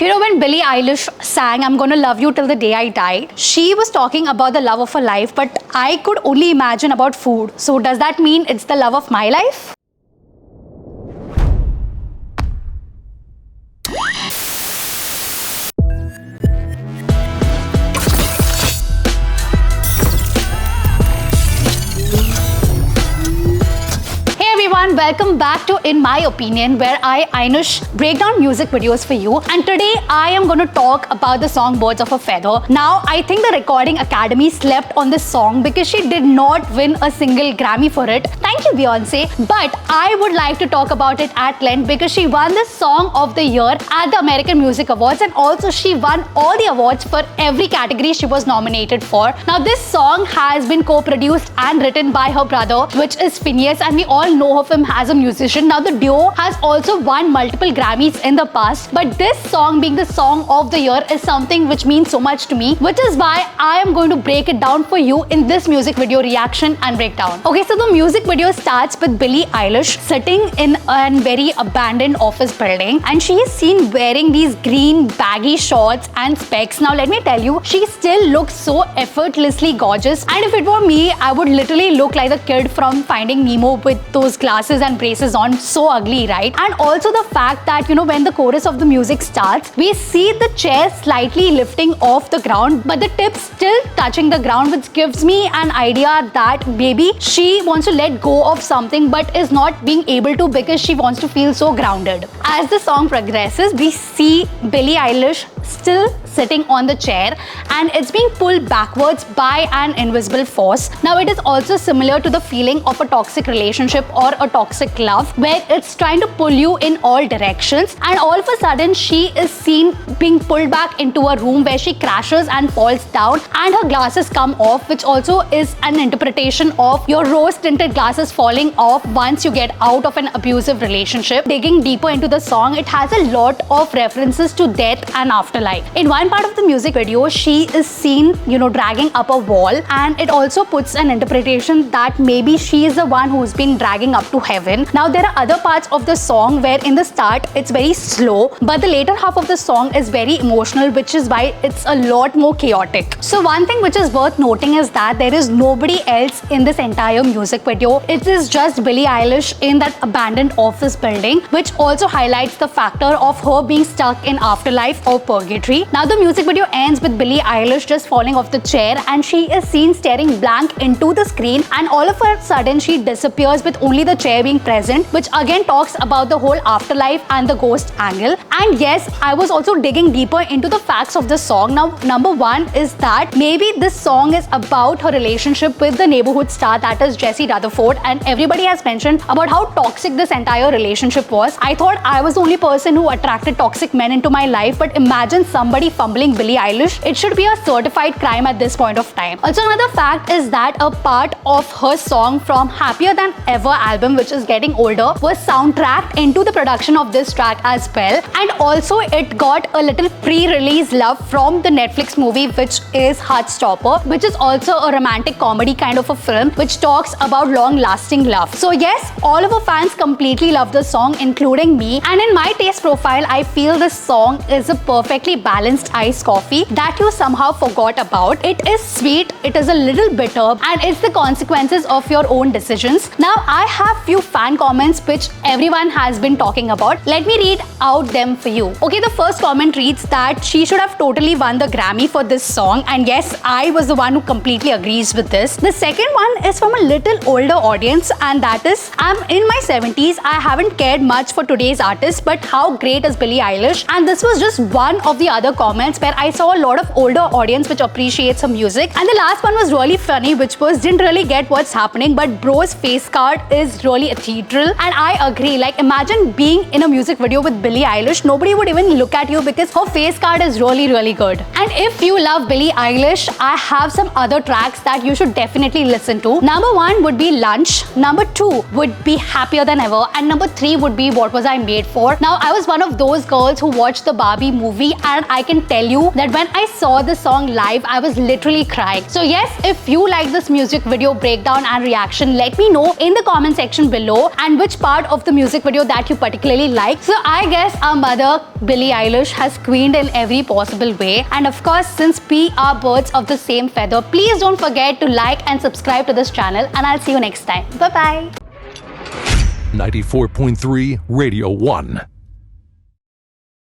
When Billie Eilish sang I'm Gonna Love You Till the Day I Die, she was talking about the love of her life, but I could only imagine about food. So does that mean it's the love of my life? Welcome back to In My Opinion, where I, Ainush, break down music videos for you. And today I am going to talk about the song Birds of a Feather. Now, I think the Recording Academy slept on this song because she did not win a single Grammy for it. Thank you, Beyonce. But I would like to talk about it at length because she won the Song of the Year at the American Music Awards, and also she won all the awards for every category she was nominated for. Now, this song has been co-produced and written by her brother, which is Phineas, and we all know of him as a musician. Now, the duo has also won multiple Grammys in the past, but this song being the Song of the Year is something which means so much to me, which is why I am going to break it down for you in this music video reaction and breakdown. Okay, so the music video starts with Billie Eilish sitting in a very abandoned office building, and she is seen wearing these green baggy shorts and specs. Now, let me tell you, she still looks so effortlessly gorgeous, and if it were me, I would literally look like the kid from Finding Nemo with those glasses and braces on. So ugly, right? And also the fact that, when the chorus of the music starts, we see the chair slightly lifting off the ground, but the tips still touching the ground, which gives me an idea that maybe she wants to let go of something but is not being able to because she wants to feel so grounded. As the song progresses, we see Billie Eilish still sitting on the chair, and it's being pulled backwards by an invisible force. Now, it is also similar to the feeling of a toxic relationship or a toxic love, where it's trying to pull you in all directions, and all of a sudden she is seen being pulled back into a room where she crashes and falls down, and her glasses come off, which also is an interpretation of your rose-tinted glasses falling off once you get out of an abusive relationship. Digging deeper into the song, it has a lot of references to death and afterlife. In one part of the music video, she is seen, dragging up a wall, and it also puts an interpretation that maybe she is the one who's been dragging up to heaven. Now, there are other parts of the song where in the start it's very slow, but the later half of the song is very emotional, which is why it's a lot more chaotic. So one thing which is worth noting is that there is nobody else in this entire music video. It is just Billie Eilish in that abandoned office building, which also highlights the factor of her being stuck in afterlife or purgatory. Now, the music video ends with Billie Eilish just falling off the chair, and she is seen staring blank into the screen, and all of a sudden she disappears with only the chair being present, which again talks about the whole afterlife and the ghost angle. And yes, I was also digging deeper into the facts of the song. Now, number one is that maybe this song is about her relationship with the neighborhood star, that is Jesse Rutherford, and everybody has mentioned about how toxic this entire relationship was. I thought I was the only person who attracted toxic men into my life, but imagine somebody fumbling Billie Eilish. It should be a certified crime at this point of time. Also, another fact is that a part of her song from Happier Than Ever album, which is getting older, was soundtracked into the production of this track as well. And also it got a little pre-release love from the Netflix movie, which is Heartstopper, which is also a romantic comedy kind of a film which talks about long-lasting love. So yes, all of our fans completely love the song, including me. And in my taste profile, I feel this song is a perfectly balanced iced coffee that you somehow forgot about. It is sweet, it is a little bitter, and it's the consequences of your own decisions. Now, I have few fan comments which everyone has been talking about. Let me read out them for you. Okay, the first comment reads that she should have totally won the Grammy for this song, and yes, I was the one who completely agrees with this. The second one is from a little older audience, and that is, I'm in my 70s, I haven't cared much for today's artists, but how great is Billie Eilish? And this was just one of the other comments where I saw a lot of older audience which appreciates her music. And the last one was really funny, which was didn't really get what's happening, but bro's face card is really ethereal. And I agree, like imagine being in a music video with Billie Eilish, nobody would even look at you because her face card is really good. And if you love Billie Eilish, I have some other tracks that you should definitely listen to. Number 1 would be Lunch, number 2 would be Happier Than Ever, and number 3 would be What Was I Made For. Now, I was one of those girls who watched the Barbie movie, and I can tell you that when I saw the song live, I was literally crying. So yes, if you like this music video breakdown and reaction, let me know in the comment section below and which part of the music video that you particularly like. So I guess our mother, Billie Eilish, has queened in every possible way. And of course, since we are birds of the same feather, please don't forget to like and subscribe to this channel, and I'll see you next time. Bye-bye. 94.3 Radio 1.